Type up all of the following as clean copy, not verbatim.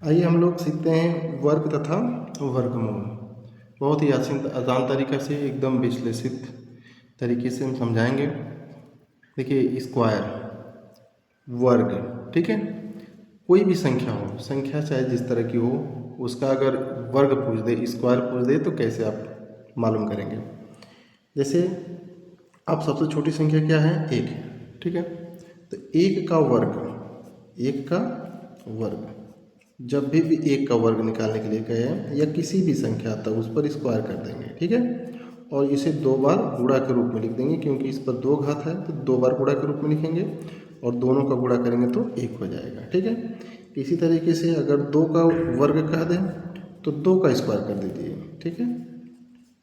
आइए हम लोग सीखते हैं वर्ग तथा वर्गमूल। बहुत ही आसान तरीक़ा से एकदम विश्लेषित तरीके से हम समझाएंगे। देखिए स्क्वायर, वर्ग, ठीक है। कोई भी संख्या हो, संख्या चाहे जिस तरह की हो, उसका अगर वर्ग पूछ दे, स्क्वायर पूछ दे, तो कैसे आप मालूम करेंगे। जैसे आप सबसे छोटी संख्या क्या है, एक है, ठीक है। तो एक का वर्ग, एक का वर्ग जब भी एक का वर्ग निकालने के लिए कहें या किसी भी संख्या आता है उस पर स्क्वायर कर देंगे, ठीक है। और इसे दो बार गुणा के रूप में लिख देंगे, क्योंकि इस पर दो घात है तो दो बार गुणा के रूप में लिखेंगे और दोनों का गुणा करेंगे तो एक हो जाएगा, ठीक है। इसी तरीके से अगर दो का वर्ग कह दें तो दो का स्क्वायर कर दीजिए, ठीक है।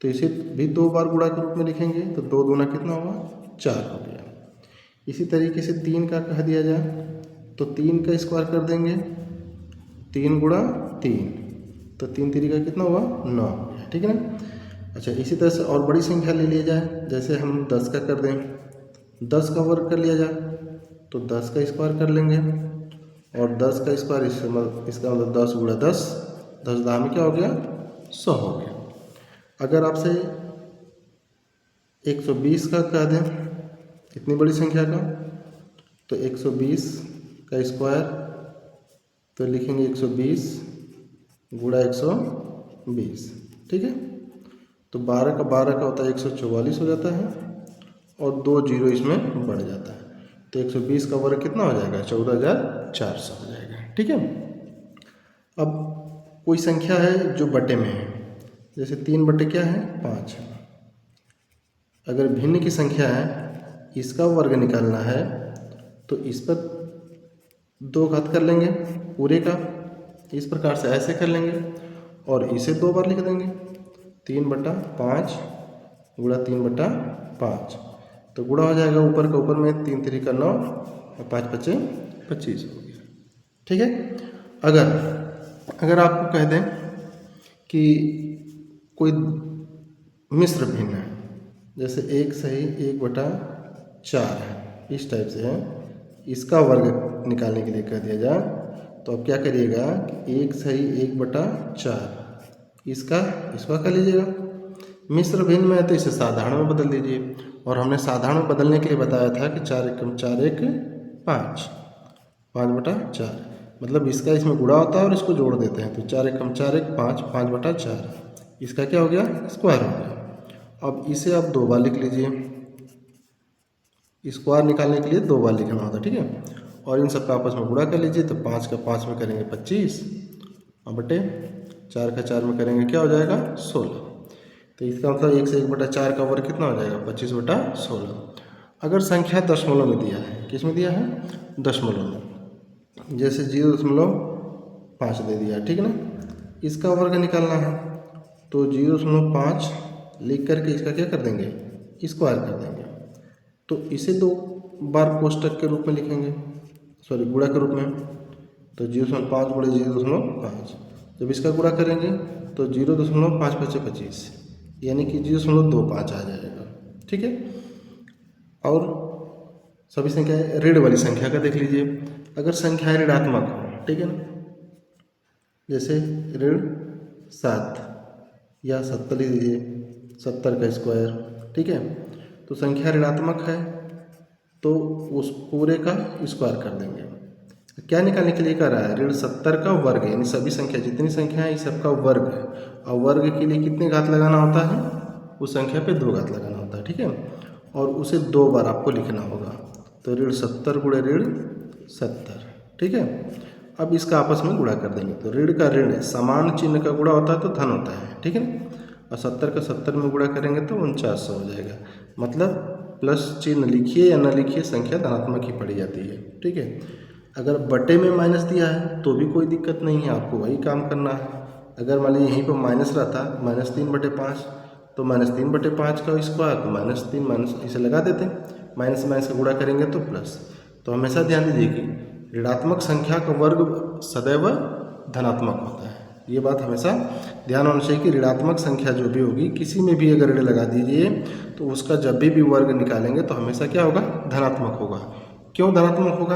तो इसे भी दो बार गुणा के रूप में लिखेंगे तो दो दूना कितना हुआ, चार हो गया। इसी तरीके से तीन का कह दिया जाए तो तीन का स्क्वायर कर देंगे, तीन गुणा तीन, तो तीन तीन का कितना हुआ, नौ, ठीक है ना। अच्छा, इसी तरह से और बड़ी संख्या ले लिया जाए, जैसे हम 10 का कर दें, 10 का वर्ग कर लिया जाए तो 10 का स्क्वायर कर लेंगे और 10 का स्क्वायर इसका मतलब 10 गुणा 10, 10 दाम में क्या हो गया, 100 हो गया। अगर आपसे 120 का कह दें, इतनी बड़ी संख्या का, तो 120 का स्क्वायर तो लिखेंगे 120 गुणा 120, ठीक है। तो 12 का होता है 144 हो जाता है और दो जीरो इसमें बढ़ जाता है, तो 120 का वर्ग कितना हो जाएगा, 14,400 हो जाएगा, ठीक है। अब कोई संख्या है जो बटे में है, जैसे 3 बटे क्या है, 5 है। अगर भिन्न की संख्या है, इसका वर्ग निकालना है तो इस पर दो घात कर लेंगे पूरे का, इस प्रकार से ऐसे कर लेंगे और इसे दो बार लिख देंगे, 3/5 गुणा 3/5, तो गुणा हो जाएगा ऊपर का ऊपर में, 3 3 का 9 और 5 5 25 हो गया, ठीक है। अगर आपको कह दें कि कोई मिश्र भिन्न है, जैसे 1 सही 1/4 है, इस टाइप से है, इसका वर्ग निकालने के लिए कह दिया जाए तो अब क्या करिएगा कि 1 सही 1/4, इसका कर लीजिएगा। मिश्र भिन्न में है तो इसे साधारण में बदल दीजिए, और हमने साधारण में बदलने के लिए बताया था कि 4 एकम 4 1 5, 5/4, मतलब इसका इसमें गुणा होता है और इसको जोड़ देते हैं, तो 4 एकम 4 1 5, 5/4, इसका क्या हो गया, स्क्वायर हो गया। अब इसे आप दो बार लिख लीजिए, स्क्वायर निकालने के लिए दो बार लिखना होता है, ठीक है। और इन सब का आपस में गुणा कर लीजिए, तो 5 का 5 में करेंगे 25 और बटे 4 का 4 में करेंगे क्या हो जाएगा, 16। तो इसका मतलब 1 से 1/4 का वर्ग कितना हो जाएगा, 25/16। अगर संख्या दशमलव में दिया है, किस में दिया है, दशमलव में, जैसे 0.5 दे दिया, ठीक है ना। इसका वर्ग निकालना है तो 0.5 लिख करके इसका क्या कर देंगे, स्क्वायर कर देंगे, तो इसे दो बार कोष्टक के रूप में लिखेंगे, सॉरी गुणा के रूप में, तो 0.5 गुणे 0.5, जब इसका गुणा करेंगे तो 0.5 5 25, यानी कि 0.25 आ जाएगा, ठीक है। और सभी संख्या ऋण वाली संख्या का देख लीजिए, अगर संख्या ऋणात्मक हो, ठीक है ना, जैसे ऋण 7 या 70 लिख लीजिए, 70 का स्क्वायर, ठीक है। तो संख्या ऋणात्मक है तो उस पूरे का स्क्वायर कर देंगे। क्या निकालने के लिए कर रहा है, ऋण 70 का वर्ग, यानी सभी संख्या जितनी संख्या है इस सबका वर्ग है, और वर्ग के लिए कितने घात लगाना होता है, उस संख्या पे दो घात लगाना होता है, ठीक है। और उसे दो बार आपको लिखना होगा, तो ऋण 70 गुणे ऋण 70, ठीक है। अब इसका आपस में गुणा कर देंगे, तो ऋण का ऋण समान चिन्ह का गुणा होता है तो धन होता है, ठीक है। और 70 का 70 में गुणा करेंगे तो 4900 हो जाएगा, मतलब प्लस चिन्ह लिखिए या न लिखिए संख्या धनात्मक ही पड़ी जाती है, ठीक है। अगर बटे में माइनस दिया है तो भी कोई दिक्कत नहीं है, आपको वही काम करना है। अगर मान लीजिए यहीं पर माइनस रहता, -3/5, तो -3/5 का स्क्वायर, तो -3 माइनस इसे लगा देते हैं, माइनस माइनस का गुणा करेंगे तो प्लस। तो हमेशा ध्यान दीजिए कि ऋणात्मक संख्या का वर्ग सदैव धनात्मक होता है, ये बात हमेशा ध्यान होना चाहिए कि ऋणात्मक संख्या जो भी होगी, किसी में भी अगर ऋण लगा दीजिए तो उसका जब भी वर्ग निकालेंगे तो हमेशा क्या होगा, धनात्मक होगा। क्यों धनात्मक होगा,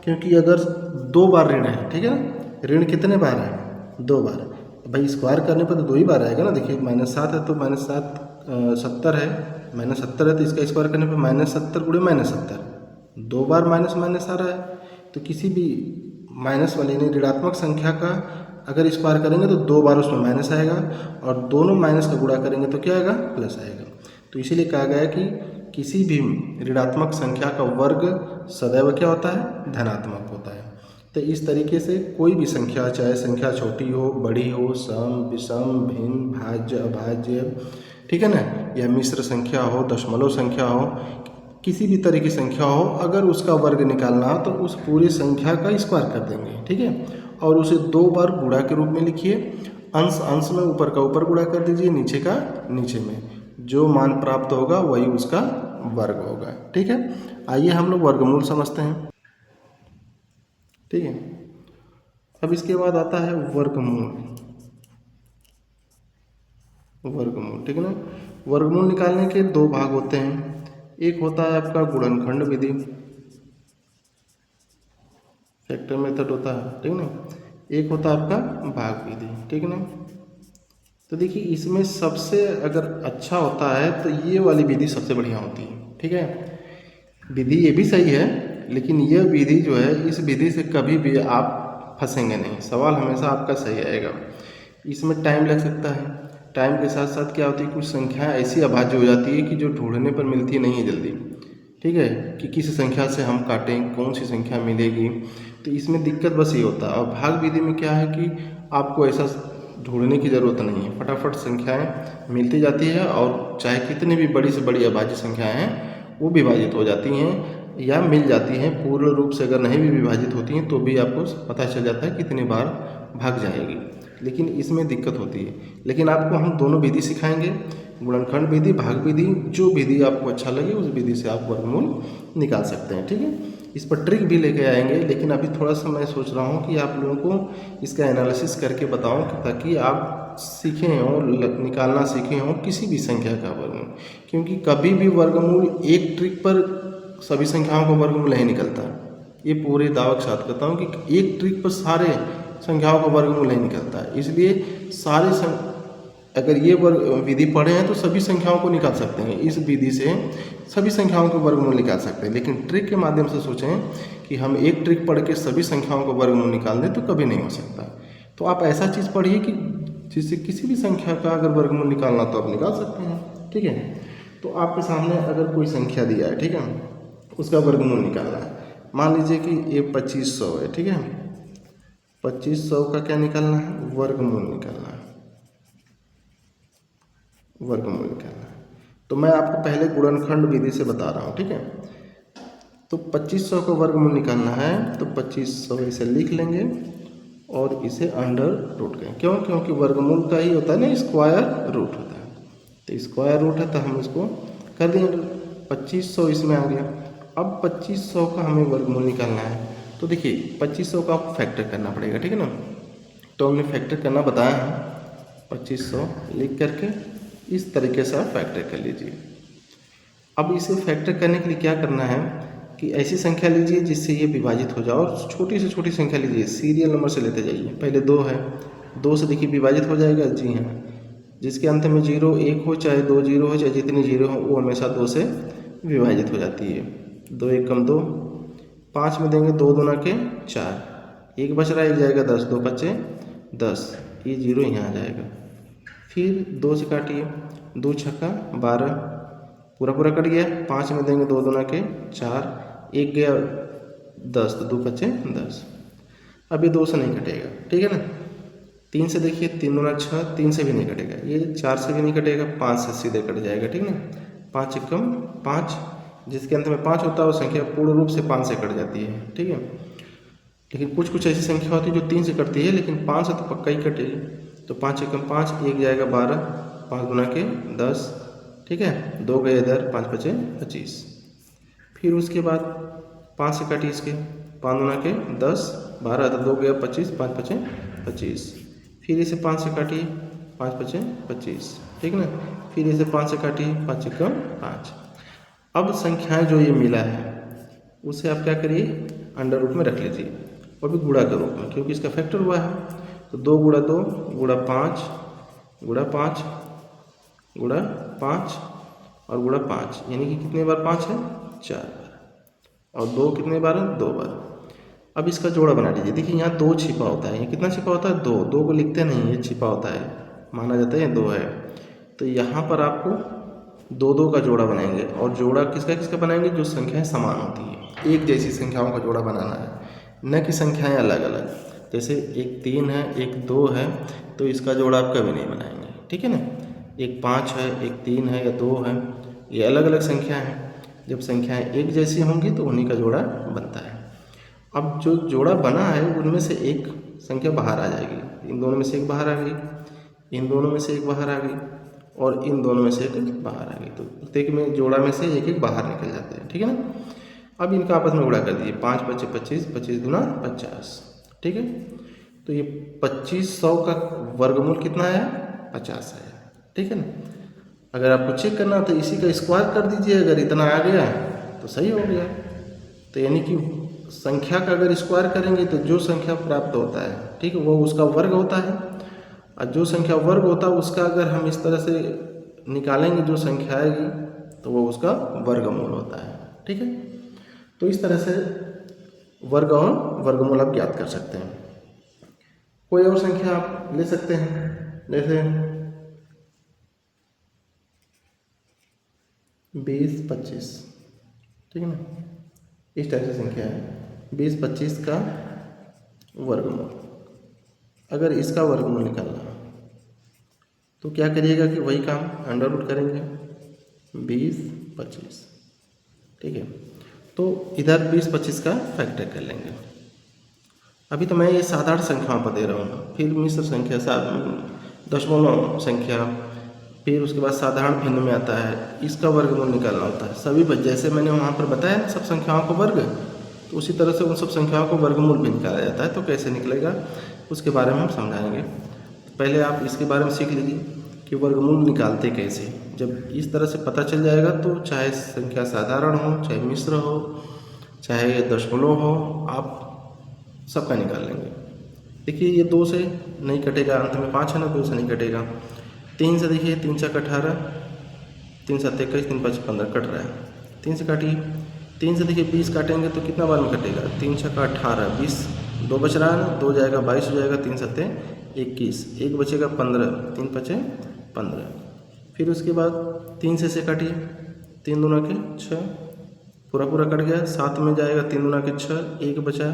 क्योंकि अगर दो बार ऋण है, ठीक है ना, ऋण कितने बार है? 2 बार। भाई स्क्वायर करने पर तो 2 ही बार आएगा ना। देखिए -7 है तो -7 70 है, -70 है तो इसका स्क्वायर करने पर -70 गुणे -70, 2 बार माइनस माइनस आ रहा है। तो किसी भी माइनस वाली यानी ऋणात्मक संख्या का अगर स्क्वायर करेंगे तो 2 बार उसमें माइनस आएगा, और दोनों माइनस का गुणा करेंगे तो क्या आएगा? प्लस आएगा। तो इसीलिए कहा गया है कि किसी भी ऋणात्मक संख्या का वर्ग सदैव क्या होता है? धनात्मक होता है। तो इस तरीके से कोई भी संख्या, चाहे संख्या छोटी हो, बड़ी हो, सम, विषम, भिन्न, भाज्य, अभाज्य, ठीक है ना, या मिश्र संख्या हो, दशमलव संख्या हो, किसी भी तरह की संख्या हो, अगर उसका वर्ग निकालना हो तो उस पूरी संख्या का स्क्वायर कर देंगे, ठीक है। और उसे 2 बार गुणा के रूप में लिखिए। अंश अंश में ऊपर का ऊपर गुणा कर दीजिए, नीचे का नीचे में, जो मान प्राप्त होगा वही उसका वर्ग होगा, ठीक है। आइए हम लोग वर्गमूल समझते हैं, ठीक है। अब इसके बाद आता है वर्गमूल। वर्गमूल, ठीक है ना। वर्गमूल निकालने के 2 भाग होते हैं। एक होता है आपका गुणनखंड विधि, फैक्टर मेथड होता है, ठीक है ना। एक होता है आपका भाग विधि, ठीक है ना। तो देखिए इसमें सबसे अगर अच्छा होता है तो ये वाली विधि सबसे बढ़िया होती है, ठीक है। विधि ये भी सही है, लेकिन यह विधि जो है, इस विधि से कभी भी आप फंसेंगे नहीं, सवाल हमेशा आपका सही आएगा। इसमें टाइम लग सकता है, टाइम के साथ साथ क्या होती है, कुछ संख्याएं ऐसी अभाज्य हो जाती है कि जो ढूंढने पर मिलती नहीं है जल्दी, ठीक है, कि किस संख्या से हम काटें, कौन सी संख्या मिलेगी। तो इसमें दिक्कत बस ये होता है। और भाग विधि में क्या है कि आपको ऐसा ढूंढने की ज़रूरत नहीं है, फटाफट संख्याएं मिलती जाती है, और चाहे कितनी भी बड़ी से बड़ी अभाज्य संख्याएं हैं वो विभाजित हो जाती हैं या मिल जाती हैं। पूर्ण रूप से अगर नहीं भी विभाजित होती हैं तो भी आपको पता चल जाता है कितनी बार भाग जाएगी। लेकिन इसमें दिक्कत होती है। लेकिन आपको हम दोनों विधि सिखाएंगे, गुणनखंड विधि, भाग विधि, जो विधि आपको अच्छा लगे उस विधि से आप वर्गमूल निकाल सकते हैं, ठीक है। इस पर ट्रिक भी लेके आएंगे, लेकिन अभी थोड़ा सा मैं सोच रहा हूँ कि आप लोगों को इसका एनालिसिस करके बताऊँ, ताकि आप सीखें और निकालना सीखें हो किसी भी संख्या का वर्गमूल। क्योंकि कभी भी वर्गमूल एक ट्रिक पर सभी संख्याओं का वर्गमूल नहीं निकलता। ये पूरे दावे के साथ कहता हूँ कि एक ट्रिक पर सारे संख्याओं का वर्गमूल नहीं निकलता है। इसलिए अगर ये विधि पढ़े हैं तो सभी संख्याओं को निकाल सकते हैं, इस विधि से सभी संख्याओं के वर्गमूल निकाल सकते हैं। लेकिन ट्रिक के माध्यम से सोचें कि हम एक ट्रिक पढ़ के सभी संख्याओं का वर्गमूल निकाल दें तो कभी नहीं हो सकता। तो आप ऐसा चीज़ पढ़िए कि जिससे किसी भी संख्या का अगर वर्गमूल निकालना तो आप निकाल सकते हैं, ठीक है। तो आपके सामने अगर कोई संख्या दिया है, ठीक है, उसका वर्गमूल निकालना है। मान लीजिए कि ये 2500 है, ठीक है। 2500 का क्या निकालना है? वर्गमूल निकालना है, वर्गमूल निकालना है। तो मैं आपको पहले गुणनखंड विधि से बता रहा हूँ, ठीक है। तो 2500 का वर्गमूल निकालना है तो 2500 इसे लिख लेंगे और इसे अंडर रूट करें। क्यों? क्योंकि वर्गमूल का ही होता है ना, स्क्वायर रूट होता है। तो स्क्वायर रूट है तो हम इसको कर देंगे, 2500 इसमें आ गया। अब 2500 का हमें वर्गमूल निकालना है। तो देखिए 2500 का आपको फैक्टर करना पड़ेगा, ठीक है ना। तो हमने फैक्टर करना बताया है, 2500 लिख करके इस तरीके से आप फैक्टर कर लीजिए। अब इसे फैक्टर करने के लिए क्या करना है कि ऐसी संख्या लीजिए जिससे ये विभाजित हो जाए, और छोटी से छोटी संख्या लीजिए, सीरियल नंबर से लेते जाइए। पहले 2 है, 2 से देखिए विभाजित हो जाएगा, जी हाँ। जिसके अंत में 0 1 हो, चाहे 2 0 हो, चाहे जितनी 0 हो, वो हमेशा 2 से विभाजित हो जाती है। 2 1 कम 2, 5 में देंगे 2 दूना के 4, 1 बच रहा है, 1 जाएगा 10, 2 बचे 10, ये 0 यहाँ आ जाएगा। फिर 2 से काटिए, 2 छक्का 12, पूरा पूरा कट गया। 5 में देंगे 2 दूना के 4, 1 गया 10, तो 2 बचे 10। अब ये 2 से नहीं कटेगा, ठीक है ना। 3 से देखिए, 3 दूना 6, 3 से भी नहीं कटेगा, ये 4 से भी नहीं कटेगा, 5 से सीधे कट जाएगा, ठीक ना। 5 एकम 5, जिसके अंत में 5 होता है वो संख्या पूर्ण रूप से 5 से कट जाती है, ठीक है। लेकिन कुछ कुछ ऐसी संख्या होती है जो 3 से कटती है, लेकिन 5 से तो पक्का ही कटेगी। तो 5 एकम 5, 1 जाएगा 12, 5 गुना के 10, ठीक है। 2 गए इधर, 5 बचे 25। फिर उसके बाद 5 से काटिए इसके, 5 गुना के 10, 12, तो 2 गया 25, 5 बचे 25। फिर इसे 5 से काटिए, 5 बचे 25, ठीक ना। फिर इसे 5 से काटिए, 5 एकम 5। अब संख्याएं जो ये मिला है उसे आप क्या करिए, अंडर रूट में रख लीजिए। वो भी गुणा के रूप में, क्योंकि इसका फैक्टर हुआ है। तो 2 गुणा 2 गुणा 5 गुणा 5 गुणा 5 और गुणा 5, यानी कि कितने बार 5 है, 4 बार। और 2 कितने बार है, 2 बार। अब इसका जोड़ा बना लीजिए। देखिए यहाँ 2 छिपा होता है, ये कितना छिपा होता है, 2। 2 को लिखते नहीं, ये छिपा होता है, माना जाता है 2 है। तो यहाँ पर आपको 2 का जोड़ा बनाएंगे, और जोड़ा किसका किसका बनाएंगे, जो संख्याएं समान होती है, एक जैसी संख्याओं का जोड़ा बनाना है, न कि संख्याएं अलग अलग। जैसे एक 3 है, एक 2 है, तो इसका जोड़ा आप कभी नहीं बनाएंगे, ठीक है ना। एक 5 है, एक 3 है या 2 है, ये अलग अलग संख्या हैं। जब संख्याएं एक जैसी होंगी तो उन्हीं का जोड़ा बनता है। अब जो जोड़ा बना है उनमें से एक संख्या बाहर आ जाएगी, इन दोनों में से एक बाहर आ गई, इन दोनों में से एक बाहर आ गई, और इन दोनों में से एक बाहर आ गई। तो प्रत्येक में जोड़ा में से एक एक बाहर निकल जाते हैं, ठीक है ना। अब इनका आपस में गुणा कर दीजिए, 5 × 5 = 25, 25 × 2 = 50, ठीक है। तो ये 2500 का वर्गमूल कितना है, 50 है, ठीक है ना। अगर आपको चेक करना तो इसी का स्क्वायर कर दीजिए, अगर इतना आ गया तो सही हो गया। तो यानी कि संख्या का अगर स्क्वायर करेंगे तो जो संख्या प्राप्त होता है, ठीक है, वो उसका वर्ग होता है। और जो संख्या वर्ग होता है उसका अगर हम इस तरह से निकालेंगे जो संख्या आएगी तो वो उसका वर्गमूल होता है, ठीक है। तो इस तरह से वर्ग और वर्गमूल आप ज्ञात कर सकते हैं। कोई और संख्या आप ले सकते हैं, जैसे 20, 25, ठीक है ना, इस टाइप से संख्या है। 20, 25 का वर्गमूल, अगर इसका वर्गमूल निकालना तो क्या करिएगा कि वही काम अंडर रूट करेंगे, 20, 25, ठीक है। तो इधर 20, 25 का फैक्टर कर लेंगे। अभी तो मैं ये साधारण संख्याओं पर दे रहा हूँ, फिर मिश्र संख्या, दशमलव संख्या, फिर उसके बाद साधारण भिन्न में आता है, इसका वर्गमूल निकालना होता है। सभी जैसे मैंने वहाँ पर बताया सब संख्याओं को वर्ग, तो उसी तरह से उन सब संख्याओं को वर्गमूल भी निकाला जाता है। तो कैसे निकलेगा उसके बारे में हम समझाएंगे। पहले आप इसके बारे में सीख लीजिए कि वर्गमूल निकालते कैसे। जब इस तरह से पता चल जाएगा तो चाहे संख्या साधारण हो, चाहे मिश्र हो, चाहे दशमलव हो, आप सबका निकाल लेंगे। देखिए ये 2 से नहीं कटेगा, अंत में 5 है ना, 2 से नहीं कटेगा। 3 से देखिए, 3 × 18, 3 × 7 = 21, 3 × 5 = 15 कट रहा है। 3 से काटिए, 3 से देखिए 20 काटेंगे तो कितना बार में कटेगा, 3 × 6 = 18, 20, 2 बच रहा है, 2 जाएगा 22 हो जाएगा, 3 × 7 = 21, 1 बचेगा 15, 3 × 5 = 15। फिर उसके बाद 3 से काटिए, 3 दूना के 6, पूरा कट गया। 7 में जाएगा, 3 दूना के 6, 1 बचा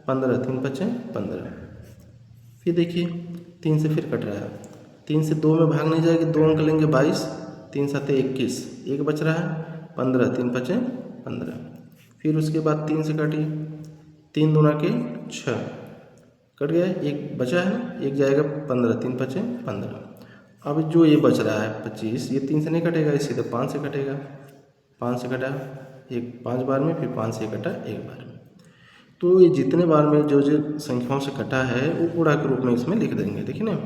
15, 3 × 5 = 15। फिर देखिए 3 से फिर कट रहा है, 3 से 2 में भाग नहीं जाएगी, 2 अंक लेंगे 22, 3 × 7 = 21, 1 बच रहा है 15, 3 × 5 = 15। फिर उसके बाद 3 से काटिए, 3 दूना के 6, कट गया, 1 बचा है ना, 1 जाएगा 15, 3 × 5 = 15। अब जो ये बच रहा है 25, ये 3 से नहीं कटेगा, इसी सीधे 5 से कटेगा। 5 से कटा, 5 बार में, फिर 5 से कटा 1 बार में। तो ये जितने बार में जो संख्याओं से कटा है वो गुणा के रूप में इसमें लिख देंगे। देखिए ना,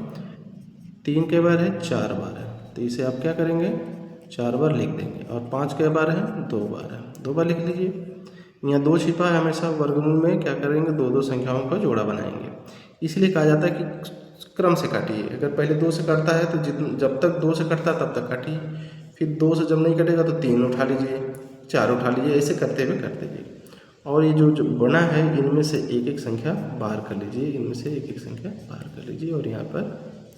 3 कई बार है, 4 बार है, तो इसे आप क्या करेंगे, 4 बार लिख देंगे। और 5 कई बार है, 2 बार है, 2 बार लिख लीजिए। यहाँ 2 छिपा है, हमेशा वर्गमूल में क्या करेंगे, 2 संख्याओं का जोड़ा बनाएंगे। इसलिए कहा जाता है कि क्रम से काटिए। अगर पहले 2 से कटता है तो जब तक 2 से कटता है तब तक काटिए, फिर 2 से जब नहीं कटेगा तो 3 उठा लीजिए, 4 उठा लीजिए, ऐसे करते हुए करते जाइए। और ये जो बना है इनमें से एक एक संख्या बाहर कर लीजिए, इनमें से एक एक संख्या बाहर कर लीजिए। और यहाँ पर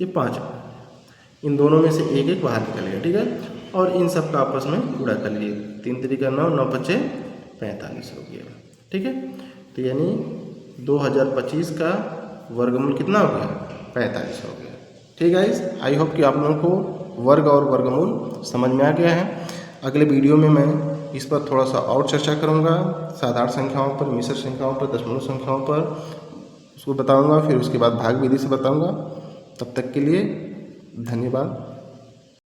ये 5, इन दोनों में से एक एक बाहर निकलेगा, ठीक है। और इन सब का आपस में गुणा कर लीजिए, 3 × 3 = 9, 9 × 5 = 45 हो गया, ठीक है। तो यानी 2025 का वर्गमूल कितना हो गया, 45 हो गया, ठीक है। आई होप कि आप लोगों को वर्ग और वर्गमूल समझ में आ गया है। अगले वीडियो में मैं इस पर थोड़ा सा और चर्चा करूंगा, साधारण संख्याओं पर, मिश्र संख्याओं पर, दशमलव संख्याओं पर उसको बताऊंगा, फिर उसके बाद भाग विधि से बताऊंगा। तब तक के लिए धन्यवाद।